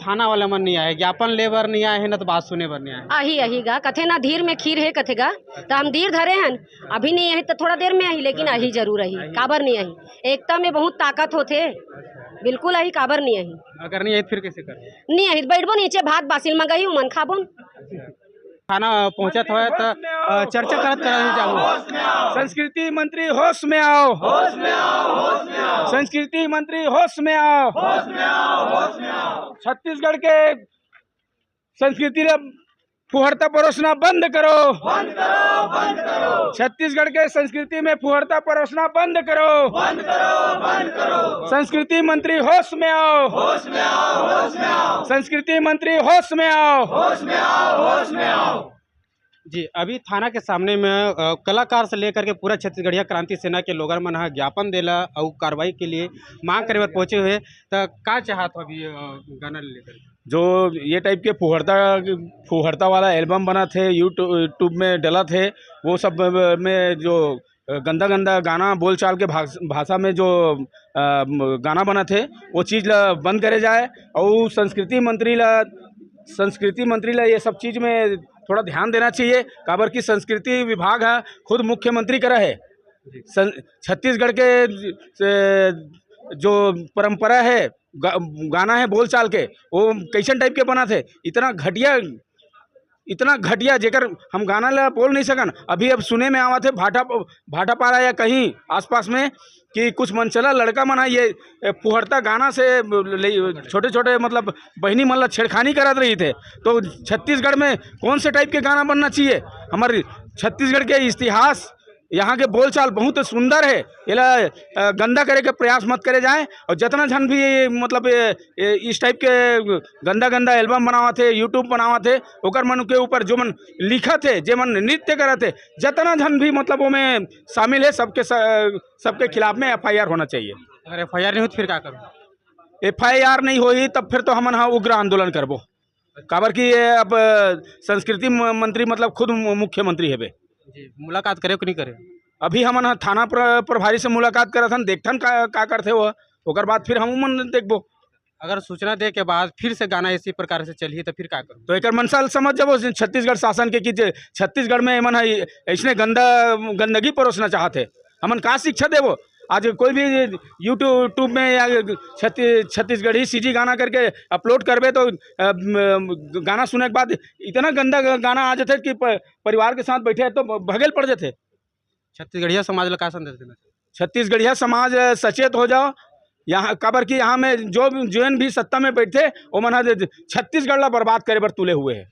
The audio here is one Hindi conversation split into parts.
थाना वाला मन नहीं आए, ज्ञापन ले बर नहीं आए हैं न तो बात सुने बर नहीं आए। आही आही गा कथे ना धीर में खीर है कथे गा, तो हम धीर धरे हैं। अभी नहीं आई तो थोड़ा देर में आई, लेकिन आही जरूर आई। काबर नहीं आई, एकता में बहुत ताकत होते। बिल्कुल आई, काबर नहीं आई। अगर नहीं आई तो फिर कैसे कर? नहीं आई बैठबो नीचे, भात बासिल मंगाई मन खाबो। थाना पहुंचत हो तो चर्चा करत जाओ। संस्कृति मंत्री होश में आओ, होश में आओ, होश में आओ। संस्कृति मंत्री होश में आओ, होश में आओ, होश में आओ। छत्तीसगढ़ के संस्कृति फुहरता परोसना बंद करो, बंद करो, बंद करो। छत्तीसगढ़ के संस्कृति में फुहरता परोसना बंद करो, बंद करो, बंद करो। संस्कृति मंत्री होश में आओ, होश में आओ, होश में आओ। संस्कृति मंत्री होश में आओ, होश में आओ, होश में आओ। जी, अभी थाना के सामने में कलाकार से लेकर के पूरा छत्तीसगढ़िया क्रांति सेना के लोगन मन ज्ञापन देला और कार्रवाई के लिए मांग करे बर पहुंचे हुए। तो का चाहत हो अभी गाना लेकर? जो ये टाइप के फुहरता वाला एल्बम बना थे, यूट्यूब में डला थे, वो सब में जो गंदा गंदा गाना बोल चाल के भाषा में जो गाना बना थे, वो चीज़ बंद करे जाए। और संस्कृति मंत्री ला ये सब चीज़ में थोड़ा ध्यान देना चाहिए। काबर की संस्कृति विभाग है खुद मुख्यमंत्री करा है। छत्तीसगढ़ के जो परंपरा है, गाना है बोल चाल के, वो कैसन टाइप के बना थे, इतना घटिया जेकर हम गाना ला बोल नहीं सकन। अभी अब सुने में आवा थे भाटापारा या कहीं आसपास में कि कुछ मनचला लड़का मन ये फुहरता गाना से छोटे छोटे मतलब बहनी मन ला छेड़खानी करत रही थे। तो छत्तीसगढ़ में कौन से टाइप के गाना बनना चाहिए? हमारे छत्तीसगढ़ के इतिहास, यहाँ के बोलचाल बहुत सुंदर है। ये गंदा करे के प्रयास मत करे जाए। और जितना जन भी मतलब इस टाइप के गंदा गंदा एल्बम बनावा थे, यूट्यूब बनावा थे, ओकर मन के ऊपर जो मन लिखा थे, जो मन नृत्य करे थे, जितना जन भी मतलब वो में शामिल है, सबके खिलाफ में FIR होना चाहिए। अगर FIR नहीं हो तो फिर क्या करो? FIR नहीं होई तब फिर तो हम उग्र आंदोलन करबो। काबर की अब संस्कृति मंत्री मतलब खुद मुख्यमंत्री है बे। जी, मुलाकात करे कि नहीं करे? अभी हम थाना प्रभारी से मुलाकात करत हन, देखथन का करथे वो, ओकर बाद फिर हम मन देखबो। अगर सूचना दे के बाद फिर से गाना इसी प्रकार से चलिए तो फिर क्या करो? तो एक मनसा समझ जब छत्तीसगढ़ शासन के कि छत्तीसगढ़ में मन ऐसने गंदगी परोसना चाहते, हमन का शिक्षा देवो? आज कोई भी यूट्यूब में या छत्तीसगढ़ी CG गाना करके अपलोड करबे तो गाना सुने के बाद इतना गंदा गाना आ जाते कि परिवार के साथ बैठे तो भगेल पड़ जाते। छत्तीसगढ़िया समाज ला का संदेश देना? छत्तीसगढ़िया समाज सचेत हो जाओ। यहाँ काबर की यहाँ में जो भी सत्ता में बैठे वो मन छत्तीसगढ़ ला बर्बाद करे बर तुले हुए है।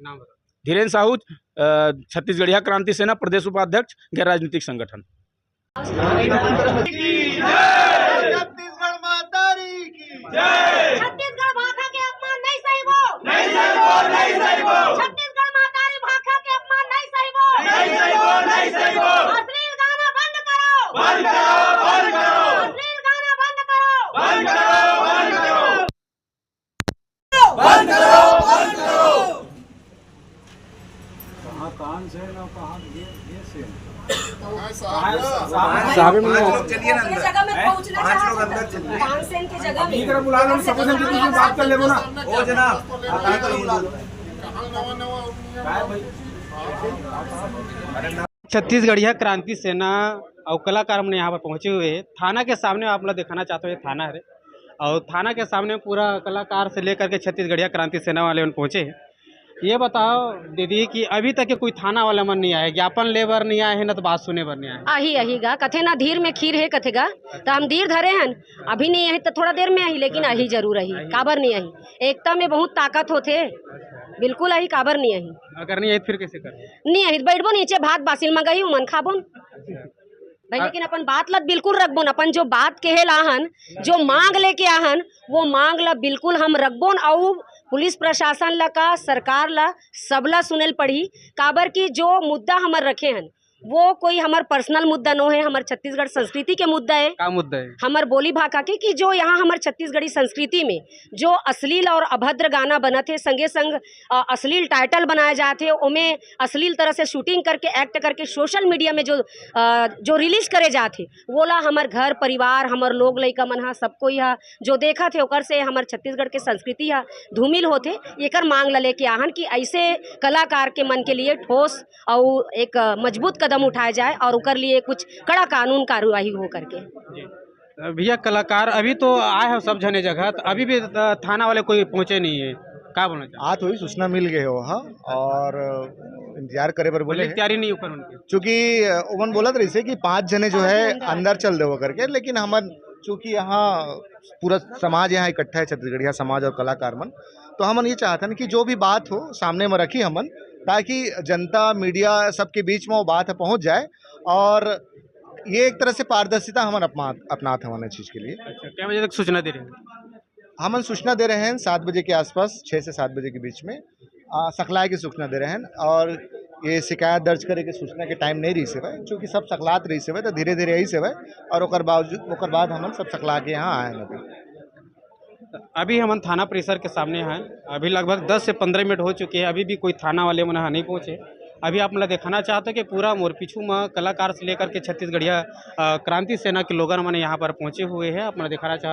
नाम धीरेन्द्र साहू, छत्तीसगढ़िया क्रांति सेना प्रदेश उपाध्यक्ष, गैर राजनीतिक संगठन। छत्तीसगढ़ मातारी की जय। छत्तीसगढ़ भाषा के अपमान नहीं सहिबो, नहीं सहिबो, नहीं सहिबो। छत्तीसगढ़ मातारी भाषा के अपमान नहीं सहिबो, नहीं सहिबो, नहीं सहिबो। अश्लील गाना बंद करो, बंद करो, बंद करो। अश्लील गाना बंद करो, बंद करो, बंद करो, बंद करो, बंद करो। कहाँ कान से ना कहाँ ये से साहब लोग चलिए ना अंदर, जगह में पहुंचना चाहते हैं। तानसेन की जगह में इधर बुला लो, सब जन की बात कर लेबो ना। ओ जनाब छत्तीसगढ़िया क्रांति सेना और कलाकार हमने यहाँ पर पहुँचे हुए हैं। थाना के सामने आप लोग दिखाना चाहते हो, थाना है और थाना के सामने पूरा कलाकार से लेकर के छत्तीसगढ़िया क्रांति सेना वाले पहुँचे हैं। ये बताओ दीदी कि अभी तक के कोई थाना वाला मन नहीं आए, ज्ञापन ले बर नहीं आए हैं न तो बात सुने बर नहीं आए? आही आही गा कथे ना धीर में खीर है कथे गा, तो हम धीर धरे हैं। अभी नहीं आई तो थोड़ा देर में आई, लेकिन आही जरूर आई। काबर नहीं आई, एकता में बहुत ताकत होते। बिल्कुल आई, काबर नहीं आई। अगर नहीं आई तो फिर कैसे कर? नहीं आई बैठबो नीचे, भात बासिल मंगाई मन खाबो भाई। लेकिन अपन बात ला बिल्कुल रखबो, अपन जो बात कहे लाहन, जो मांग लेके आहन, वो मांग ला बिल्कुल हम रखबो। और पुलिस प्रशासन ला का, सरकार ला, सबला सुनेल पड़ी। काबर की जो मुद्दा हमर रखे हन वो कोई हमार पर्सनल मुद्दा नो है, हमार छत्तीसगढ़ संस्कृति के मुद्दा है। का मुद्दा है? हमार बोली भाषा के कि जो यहाँ हमार छत्तीसगढ़ी संस्कृति में जो अश्लील और अभद्र गाना बनत है, संगे संग अश्लील टाइटल बनाए जाते हैं, उनमें अश्लील तरह से शूटिंग करके एक्ट करके सोशल मीडिया में जो रिलीज करे जाते, वोला हमार घर परिवार हमार लोग लइका मन हा सबको यह जो देखा थे ओकर से हमार छत्तीसगढ़ के संस्कृति हा धूमिल होते। एकर मांग ला लेके आहन कि ऐसे कलाकार के मन के लिए ठोस और एक मजबूत कदम उठाया जाए और उकर लिए कुछ कड़ा कानून कार्रवाई हो करके। भैया कलाकार अभी तो आए हैं सब जने जगह, तो अभी भी थाना वाले कोई पहुंचे नहीं है, क्या बोलना चाहिए? आज थोड़ी सूचना मिल गए हो हाँ, और इंतजार करे पर बोले तैयारी नहीं ऊपर उनकी, चूँकि ओमन बोला था इसे कि 5 जने जो है अंदर चल दे करके, लेकिन हमन चूँकि यहाँ पूरा समाज यहाँ इकट्ठा है, छत्तीसगढ़िया समाज और कलाकार मन, तो हमन ये चाहते हैं कि जो भी बात हो सामने में रखी हमन, ताकि जनता मीडिया सबके बीच में वो बात पहुँच जाए और ये एक तरह से पारदर्शिता हमन अपनाते हैं चीज़ के लिए। अच्छा, क्या बजे तक सूचना दे रहे हैं? हमन सूचना दे रहे हैं 7 बजे के आसपास, 6 से 7 बजे के बीच में सकलाए की सूचना दे रहे हैं, और ये शिकायत दर्ज करे के सूचना के टाइम नहीं रही से भाई, चूँकि सब सकलात रही से भाई, तो धीरे धीरे यही से भाई, और ओकर बाद हमन सब सकला के यहाँ आए हैं। अभी हम थाना परिसर के सामने हैं, अभी लगभग 10 से 15 मिनट हो चुके हैं, अभी भी कोई थाना वाले मन नहीं पहुँचे। अभी आप मतलब दिखाना चाहते हो कि पूरा मोर पीछू में कलाकार से लेकर के छत्तीसगढ़िया क्रांति सेना के लोगन मन यहाँ पर पहुँचे हुए हैं, आप मतलब दिखाना चाहते